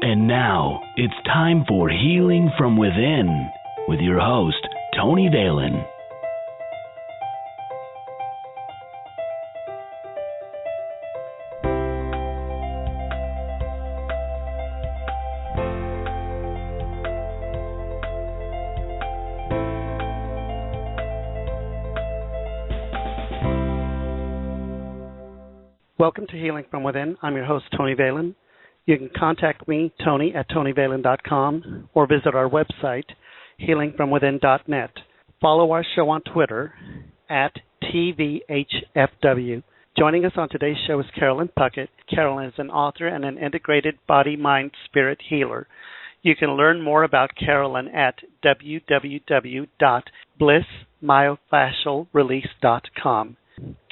And now, it's time for Healing from Within with your host, Tony Valen. Welcome to Healing from Within. I'm your host, Tony Valen. You can contact me, Tony, at TonyValen.com, or visit our website, healingfromwithin.net. Follow our show on Twitter, at TVHFW. Joining us on today's show is Carolyn Puckett. Carolyn is an author and an integrated body-mind-spirit healer. You can learn more about Carolyn at www.blissmyofascialrelease.com.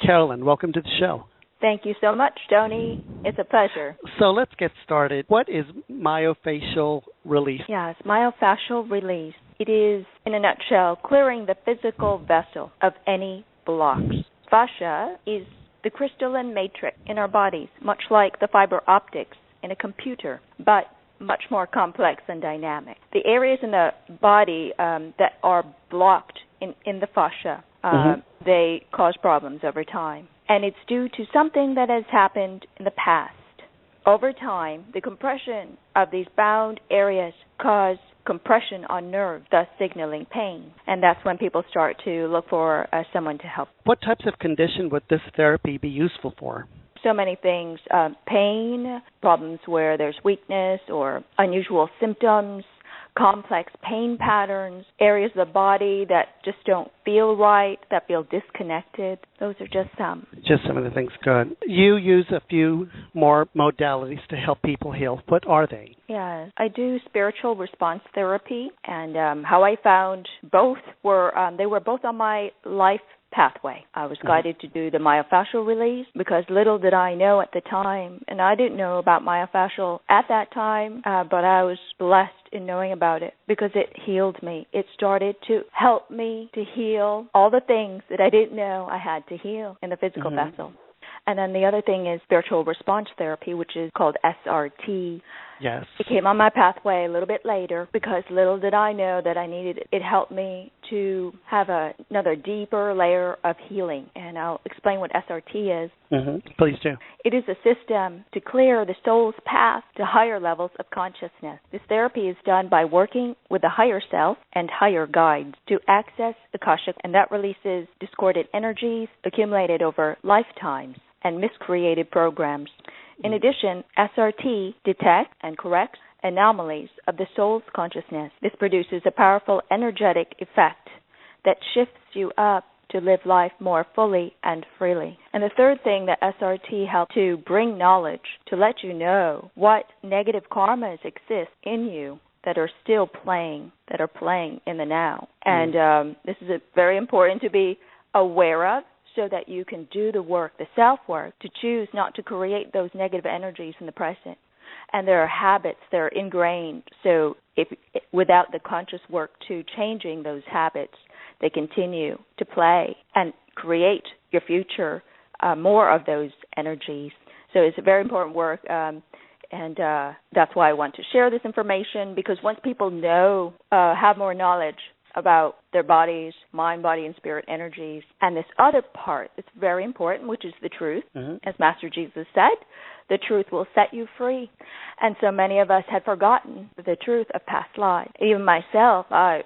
Carolyn, welcome to the show. Thank you so much, Tony. It's a pleasure. So let's get started. What is myofascial release? Yes, myofascial release. It is, in a nutshell, clearing the physical vessel of any blocks. Fascia is the crystalline matrix in our bodies, much like the fiber optics in a computer, but much more complex and dynamic. The areas in the body that are blocked in the fascia, they cause problems over time. And it's due to something that has happened in the past. Over time, the compression of these bound areas cause compression on nerves, thus signaling pain. And that's when people start to look for someone to help. What types of condition would this therapy be useful for? So many things, pain, problems where there's weakness or unusual symptoms, complex pain patterns, areas of the body that just don't feel right, that feel disconnected. Those are just some. Just some of the things. Good. You use a few more modalities to help people heal. What are they? Yes, I do spiritual response therapy, and how I found both were, they were both on my life pathway. I was guided to do the myofascial release because little did I know at the time, and I didn't know about myofascial at that time, but I was blessed in knowing about it because it healed me. It started to help me to heal all the things that I didn't know I had to heal in the physical vessel. And then the other thing is spiritual response therapy, which is called SRT. Yes. It came on my pathway a little bit later because little did I know that I needed it. It helped me to have another deeper layer of healing. And I'll explain what SRT is. Please do. It is a system to clear the soul's path to higher levels of consciousness. This therapy is done by working with the higher self and higher guides to access Akashic, and that releases discordant energies accumulated over lifetimes and miscreated programs. In addition, SRT detects and corrects anomalies of the soul's consciousness. This produces a powerful energetic effect that shifts you up to live life more fully and freely. And the third thing that SRT helps to bring knowledge, to let you know what negative karmas exist in you that are still playing, that are playing in the now. And this is very important to be aware of, so that you can do the work, the self-work, to choose not to create those negative energies in the present. And there are habits that are ingrained, so if without the conscious work to changing those habits, they continue to play and create your future, more of those energies. So it's a very important work, and that's why I want to share this information, because once people know, have more knowledge about their bodies, mind, body, and spirit energies. And this other part that's very important, which is the truth. As Master Jesus said, the truth will set you free. And so many of us had forgotten the truth of past lives. Even myself, I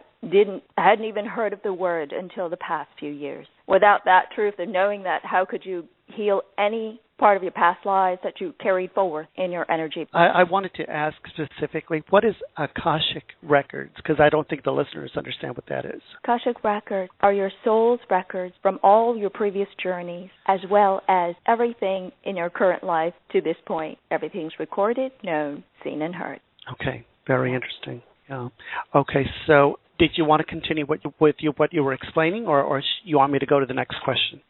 hadn't even heard of the word until the past few years. Without that truth of knowing that, how could you heal any part of your past lives that you carried forward in your energy? I wanted to ask specifically, what is Akashic Records? Because I don't think the listeners understand what that is. Akashic Records are your soul's records from all your previous journeys, as well as everything in your current life to this point. Everything's recorded, known, seen, and heard. Okay, very interesting. Yeah. Okay, so did you want to continue what you were explaining, or you want me to go to the next question?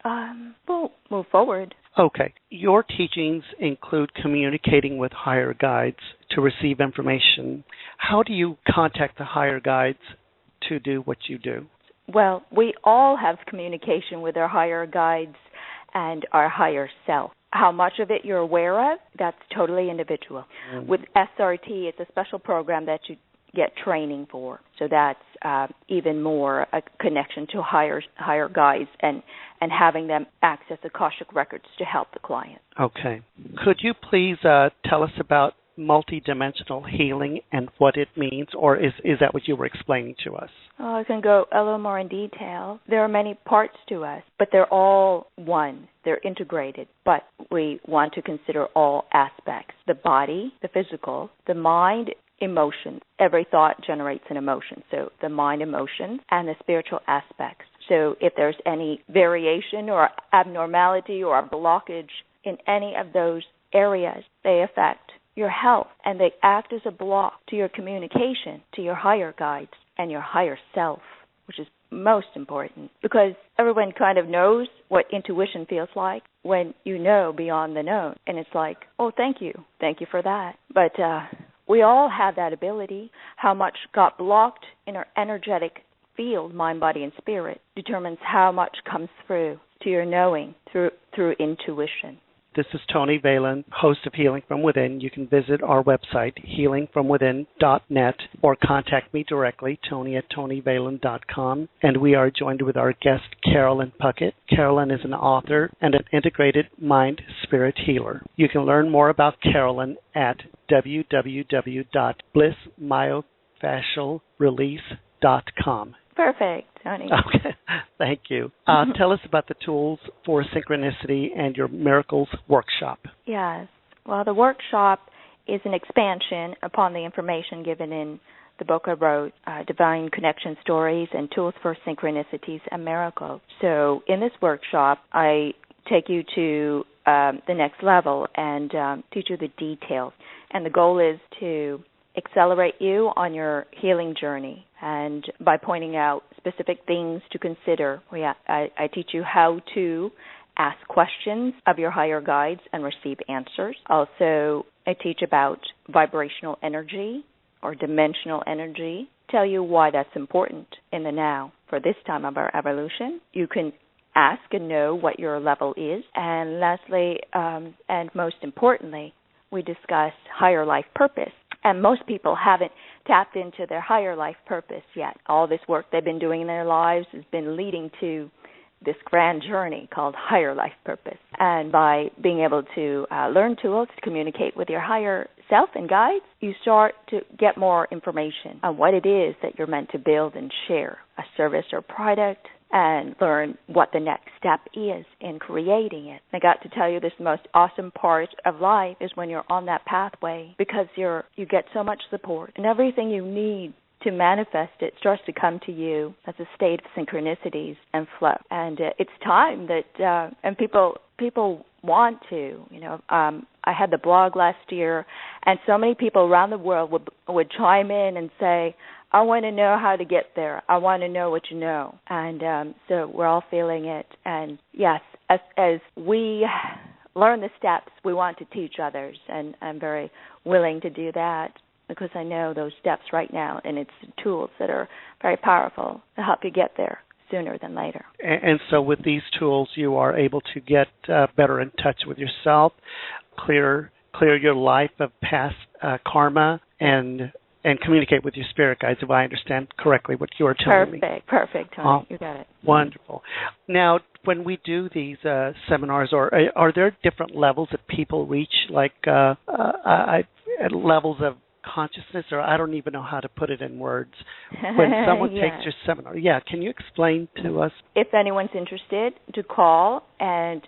We'll move forward. Okay. Your teachings include communicating with higher guides to receive information. How do you contact the higher guides to do what you do? Well, we all have communication with our higher guides and our higher self. how much of it you're aware of, that's totally individual. With SRT, it's a special program that you get training for. So that's even more a connection to higher guides and having them access Akashic records to help the client. Okay. Could you please tell us about multidimensional healing and what it means, or is that what you were explaining to us? Oh, I can go a little more in detail. There are many parts to us, but they're all one. They're integrated, but we want to consider all aspects: the body, the physical, the mind, emotions. Every thought generates an emotion, so the mind, emotions, and the spiritual aspects. So if there's any variation or abnormality or a blockage in any of those areas, they affect your health, and they act as a block to your communication, to your higher guides, and your higher self, which is most important, because everyone kind of knows what intuition feels like when you know beyond the known, and it's like, oh, thank you for that. But we all have that ability. How much got blocked in our energetic field, mind, body, and spirit, determines how much comes through to your knowing through intuition. This is Tony Valen, host of Healing From Within. You can visit our website, healingfromwithin.net, or contact me directly, tony@tonyvalen.com. And we are joined with our guest, Carolyn Puckett. Carolyn is an author and an integrated mind-spirit healer. You can learn more about Carolyn at www.blissmyofascialrelease.com. Perfect, Tony. Okay, thank you. Tell us about the tools for synchronicity and your Miracles workshop. Yes. Well, the workshop is an expansion upon the information given in the book I wrote, Divine Connection Stories and Tools for Synchronicities and Miracles. So in this workshop, I take you to the next level and teach you the details. And the goal is to accelerate you on your healing journey, and by pointing out specific things to consider. I teach you how to ask questions of your higher guides and receive answers. Also, I teach about vibrational energy or dimensional energy, tell you why that's important in the now. For this time of our evolution, you can ask and know what your level is. And lastly, and most importantly, we discuss higher life purpose. And most people haven't tapped into their higher life purpose yet. All this work they've been doing in their lives has been leading to this grand journey called higher life purpose. And by being able to learn tools to communicate with your higher self and guides, you start to get more information on what it is that you're meant to build and share, a service or product, and learn what the next step is in creating it. I got to tell you, this most awesome part of life is when you're on that pathway, because you get so much support, and everything you need to manifest it starts to come to you as a state of synchronicities and flow. And it's time that, and people want to, I had the blog last year, and so many people around the world would chime in and say, I want to know how to get there. I want to know what you know. And so we're all feeling it. And yes, as we learn the steps, we want to teach others. And I'm very willing to do that because I know those steps right now. And it's tools that are very powerful to help you get there sooner than later. And so with these tools, you are able to get better in touch with yourself, clear your life of past karma, and communicate with your spirit guides, if I understand correctly what you're telling me. Perfect, Tony. You got it. Wonderful. Now, when we do these seminars, are there different levels that people reach, like levels of consciousness, or I don't even know how to put it in words, when someone takes your seminar? Yeah, can you explain to us? If anyone's interested, to call and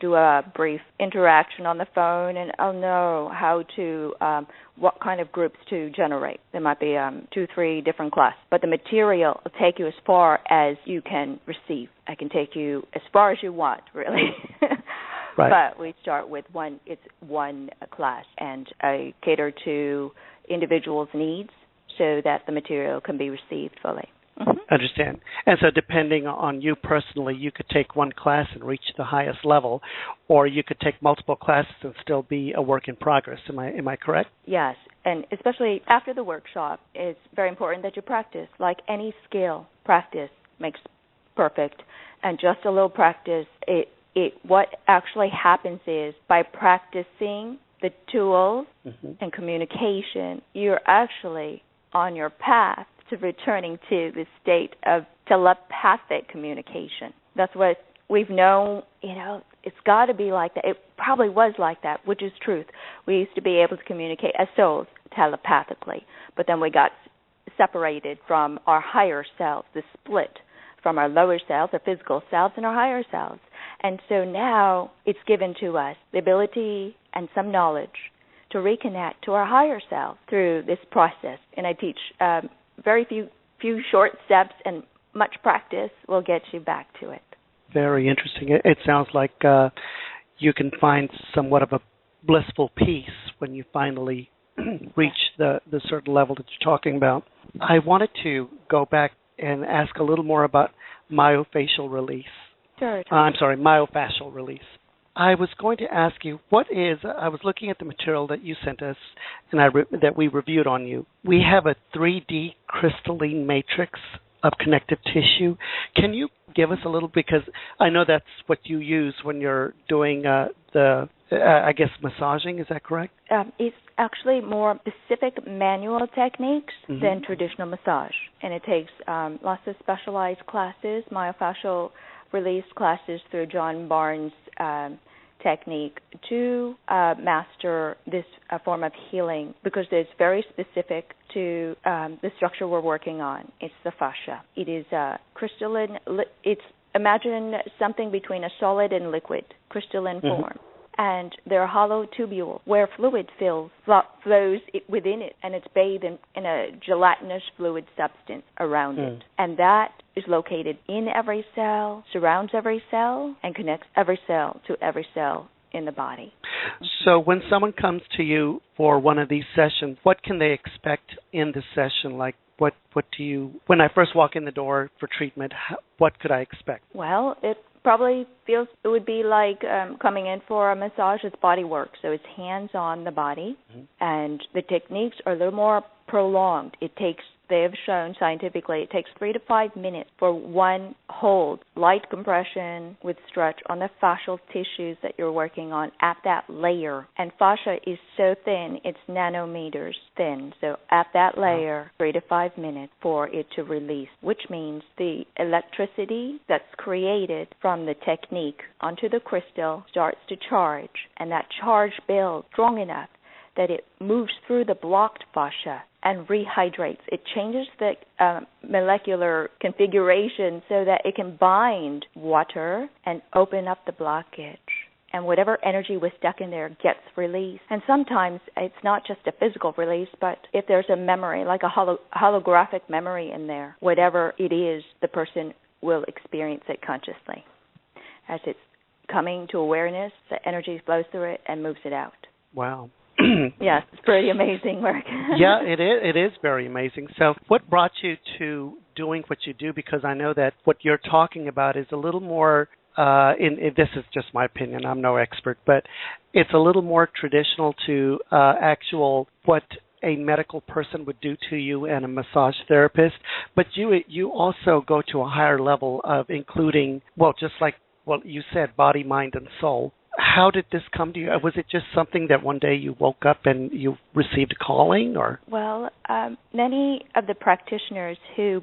do a brief interaction on the phone, and I'll know how to, what kind of groups to generate. There might be 2-3 different classes, but the material will take you as far as you can receive. I can take you as far as you want, really. Right. But we start with one class, and I cater to individuals' needs so that the material can be received fully. Mm-hmm. Understand. And so depending on you personally, you could take one class and reach the highest level, or you could take multiple classes and still be a work in progress. Am I correct? Yes, and especially after the workshop, it's very important that you practice. Like any skill, practice makes perfect, and just a little practice, what actually happens is by practicing the tools and communication, you're actually on your path to returning to the state of telepathic communication. That's what we've known, it's got to be like that. It probably was like that, which is truth. We used to be able to communicate as souls telepathically, but then we got separated from our higher selves, the split from our lower selves, our physical selves, and our higher selves. And so now it's given to us the ability and some knowledge to reconnect to our higher self through this process. And I teach very few short steps, and much practice will get you back to it. Very interesting. It sounds like you can find somewhat of a blissful peace when you finally reach the certain level that you're talking about. I wanted to go back and ask a little more about myofascial release. Sure. Myofascial release. I was going to ask you, I was looking at the material that you sent us and that we reviewed on you. We have a 3D crystalline matrix of connective tissue. Can you give us a little, because I know that's what you use when you're doing massaging, is that correct? It's actually more specific manual techniques than traditional massage. And it takes lots of specialized classes, myofascial release classes through John Barnes' technique to master this form of healing, because it's very specific to the structure we're working on. It's the fascia. It is crystalline. Imagine something between a solid and liquid, crystalline form. And they're hollow tubules where fluid flows within it, and it's bathed in a gelatinous fluid substance around it. And that is located in every cell, surrounds every cell, and connects every cell to every cell in the body. So when someone comes to you for one of these sessions, what can they expect in the session? Like, what do you, when I first walk in the door for treatment, what could I expect? Well, it probably feels it would be like coming in for a massage. It's body work, so it's hands on the body, and the techniques are a little more prolonged. They have shown scientifically it takes 3 to 5 minutes for one hold, light compression with stretch on the fascial tissues that you're working on at that layer. And fascia is so thin, it's nanometers thin. So at that layer, 3 to 5 minutes for it to release, which means the electricity that's created from the technique onto the crystal starts to charge, and that charge builds strong enough that it moves through the blocked fascia and rehydrates. It changes the molecular configuration so that it can bind water and open up the blockage. And whatever energy was stuck in there gets released. And sometimes it's not just a physical release, but if there's a memory, like a holographic memory in there, whatever it is, the person will experience it consciously. As it's coming to awareness, the energy flows through it and moves it out. Wow. Yes, it's pretty amazing work. Yeah, it is very amazing. So what brought you to doing what you do? Because I know that what you're talking about is a little more, this is just my opinion, I'm no expert, but it's a little more traditional to actual what a medical person would do to you and a massage therapist. But you also go to a higher level of including, just like you said, body, mind, and soul. How did this come to you? Was it just something that one day you woke up and you received a calling, or? Well, many of the practitioners who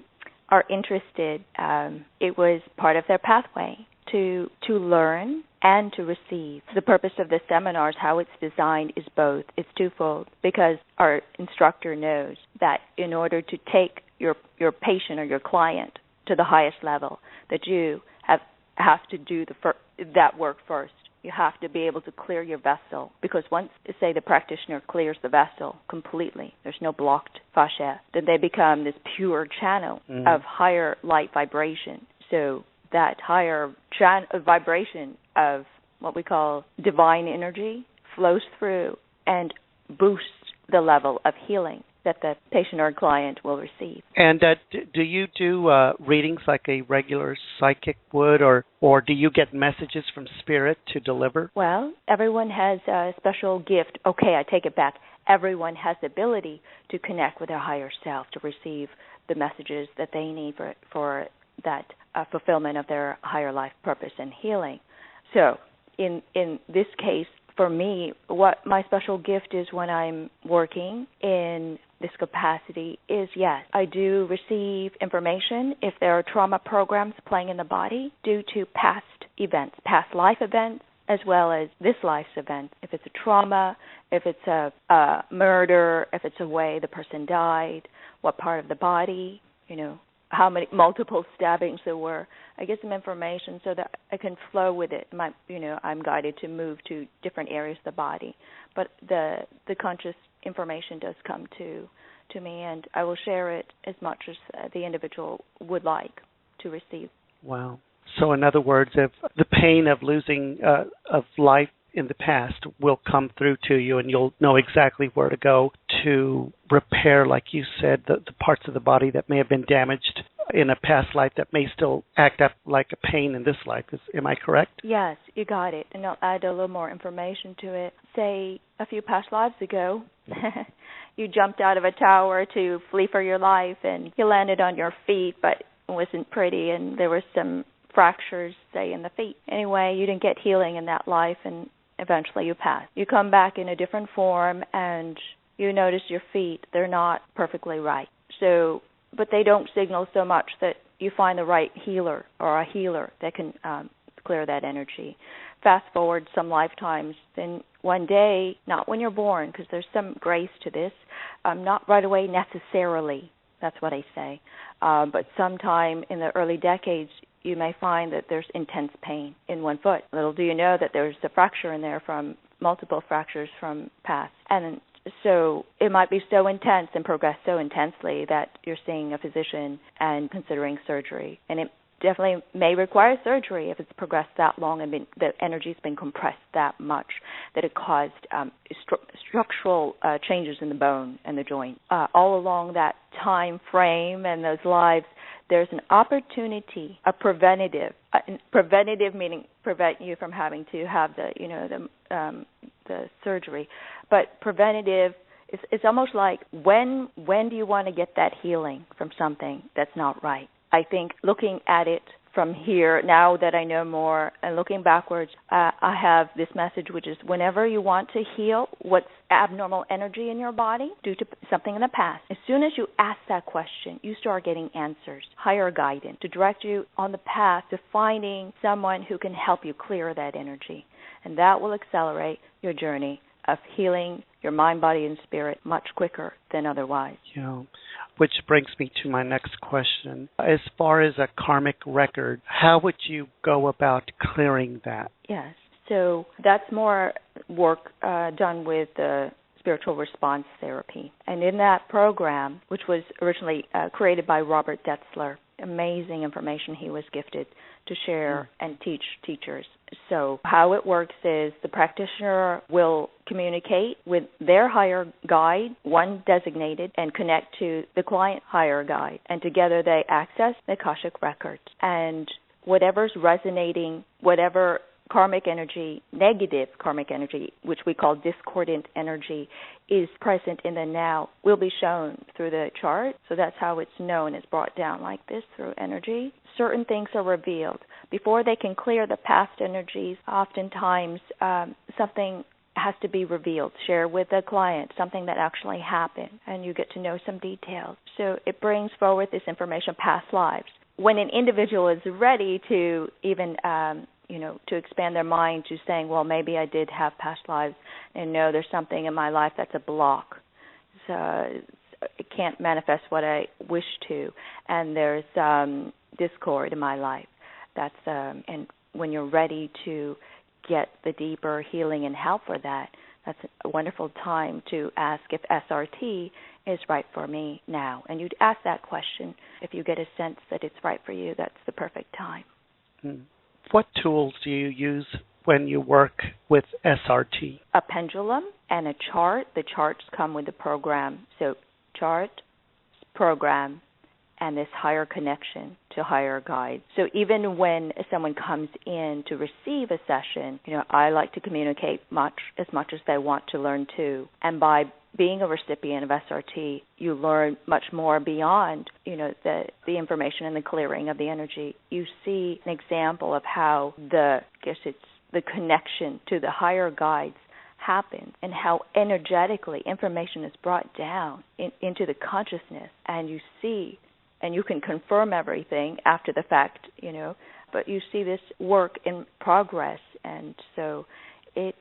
are interested, it was part of their pathway to learn and to receive. The purpose of the seminars, how it's designed, is both. It's twofold, because our instructor knows that in order to take your patient or your client to the highest level, that you have to do that work first. You have to be able to clear your vessel, because once, say, the practitioner clears the vessel completely, there's no blocked fascia, then they become this pure channel of higher light vibration. So that higher vibration of what we call divine energy flows through and boosts the level of healing that the patient or client will receive. And do you do readings like a regular psychic would, or do you get messages from spirit to deliver? Well, everyone has a special gift. Okay, I take it back. Everyone has the ability to connect with their higher self, to receive the messages that they need for that fulfillment of their higher life purpose and healing. So in this case, for me, what my special gift is when I'm working in this capacity is, yes, I do receive information if there are trauma programs playing in the body due to past events, past life events, as well as this life's event. If it's a trauma, if it's a murder, if it's a way the person died, what part of the body, how many multiple stabbings there were. I get some information so that I can flow with it. I'm guided to move to different areas of the body, but the conscious information does come to me, and I will share it as much as the individual would like to receive. Wow. So in other words, if the pain of losing of life in the past will come through to you, and you'll know exactly where to go to repair, like you said, the parts of the body that may have been damaged in a past life that may still act up like a pain in this life. Am I correct? Yes, you got it. And I'll add a little more information to it. Say a few past lives ago, you jumped out of a tower to flee for your life, and you landed on your feet, but it wasn't pretty, and there were some fractures, say, in the feet. Anyway, you didn't get healing in that life, and eventually you pass. You come back in a different form, and you notice your feet, they're not perfectly right. So, but they don't signal so much that you find the right healer or a healer that can clear that energy. Fast forward some lifetimes, then one day, not when you're born, because there's some grace to this, not right away necessarily, that's what I say, but sometime in the early decades, you may find that there's intense pain in one foot. Little do you know that there's a fracture in there from multiple fractures from past. And so it might be so intense and progress so intensely that you're seeing a physician and considering surgery. And it definitely may require surgery if it's progressed that long and the energy's been compressed that much that it caused structural changes in the bone and the joint. All along that time frame and those lives, there's an opportunity, a preventative meaning prevent you from having to have the surgery, but preventative is almost like when do you want to get that healing from something that's not right? I think looking at it from here, now that I know more, and looking backwards, I have this message, which is whenever you want to heal what's abnormal energy in your body due to something in the past, as soon as you ask that question, you start getting answers, higher guidance, to direct you on the path to finding someone who can help you clear that energy. And that will accelerate your journey of healing your mind, body, and spirit much quicker than otherwise. Yeah. Which brings me to my next question. As far as a karmic record, how would you go about clearing that? Yes. So that's more work done with spiritual response therapy. And in that program, which was originally created by Robert Detzler, amazing information he was gifted to share and teach teachers. So how it works is the practitioner will communicate with their higher guide, one designated, and connect to the client higher guide. And together they access the Akashic records. And whatever's resonating, whatever karmic energy, negative karmic energy, which we call discordant energy, is present in the now, will be shown through the chart. So that's how it's known. It's brought down like this through energy. Certain things are revealed. Before they can clear the past energies, oftentimes something has to be revealed, share with the client something that actually happened, and you get to know some details. So it brings forward this information, past lives. When an individual is ready to even to expand their mind to saying, well, maybe I did have past lives, and no, there's something in my life that's a block. So it can't manifest what I wish to, and there's discord in my life. That's and when you're ready to get the deeper healing and help for that, that's a wonderful time to ask if SRT is right for me now. And you'd ask that question if you get a sense that it's right for you. That's the perfect time. What tools do you use when you work with SRT? A pendulum and a chart. The charts come with the program. So chart, program, and this higher connection to higher guides. So even when someone comes in to receive a session, I like to communicate as much as they want to learn too. And by being a recipient of SRT, you learn much more beyond, the information and the clearing of the energy. You see an example of how the the connection to the higher guides happens and how energetically information is brought down into the consciousness, and you see, and you can confirm everything after the fact, but you see this work in progress, and so it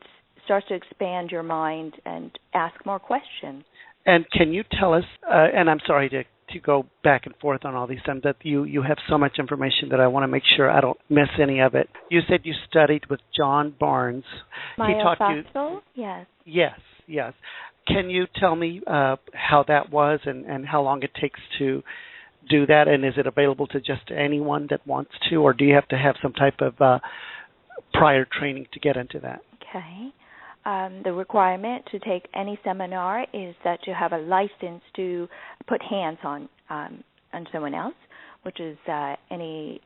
starts to expand your mind and ask more questions. And can you tell us, and I'm sorry to go back and forth on all these times, that you have so much information that I want to make sure I don't miss any of it. You said you studied with John Barnes. Myofascial? Yes. Yes. Can you tell me how that was and how long it takes to do that, and is it available to just anyone that wants to, or do you have to have some type of prior training to get into that? Okay. The requirement to take any seminar is that you have a license to put hands on someone else, which is any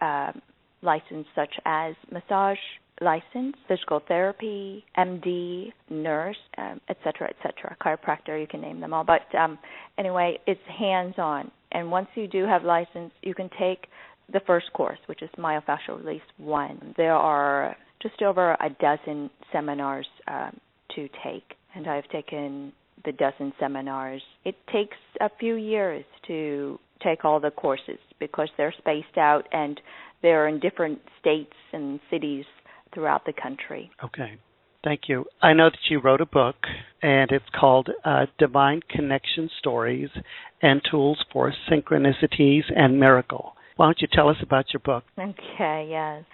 license such as massage license, physical therapy, MD, nurse, et cetera, chiropractor, you can name them all. But anyway, it's hands-on. And once you do have license, you can take the first course, which is Myofascial Release 1. There are just over a dozen seminars to take, and I've taken the dozen seminars. It takes a few years to take all the courses because they're spaced out and they're in different states and cities throughout the country. Okay. Thank you. I know that you wrote a book, and it's called Divine Connection Stories and Tools for Synchronicities and Miracles. Why don't you tell us about your book? Okay, yes.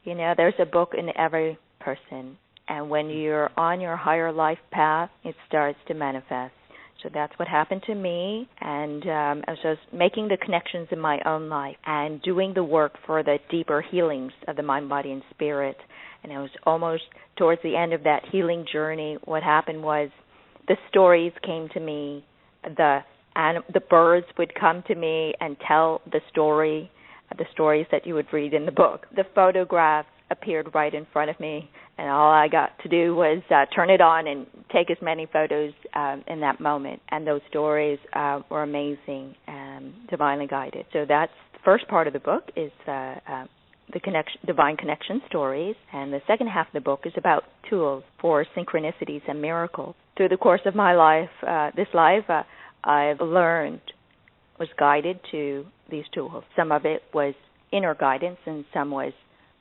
There's a book in every person, and when you're on your higher life path, it starts to manifest. So that's what happened to me, and I was just making the connections in my own life and doing the work for the deeper healings of the mind, body, and spirit. And it was almost towards the end of that healing journey. What happened was the stories came to me. The birds would come to me and tell the stories that you would read in the book. The photographs appeared right in front of me, and all I got to do was turn it on and take as many photos in that moment. And those stories were amazing and divinely guided. So that's the first part of the book is the divine connection stories, and the second half of the book is about tools for synchronicities and miracles. Through the course of my life, I've learned, was guided to these tools. Some of it was inner guidance, and some was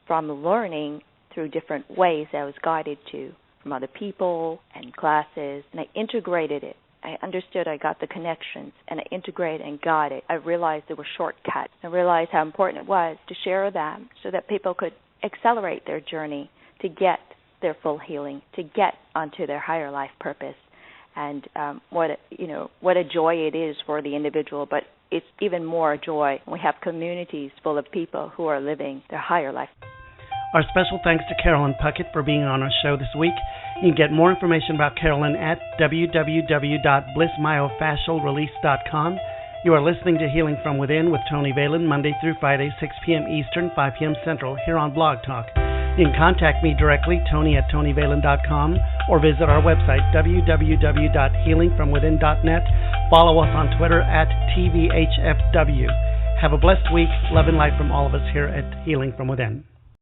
from learning through different ways I was guided to from other people and classes, and I integrated it. I understood, I got the connections, and I integrated and got it. I realized there were shortcuts. I realized how important it was to share them so that people could accelerate their journey to get their full healing, to get onto their higher life purpose. And what a joy it is for the individual, but it's even more a joy when we have communities full of people who are living their higher life. Our special thanks to Carolyn Puckett for being on our show this week. You can get more information about Carolyn at www.blissmyofascialrelease.com. You are listening to Healing from Within with Tony Valen, Monday through Friday, 6 p.m. Eastern, 5 p.m. Central, here on Blog Talk. You can contact me directly, Tony@TonyValen.com, or visit our website, www.healingfromwithin.net. Follow us on Twitter at TVHFW. Have a blessed week. Love and light from all of us here at Healing from Within.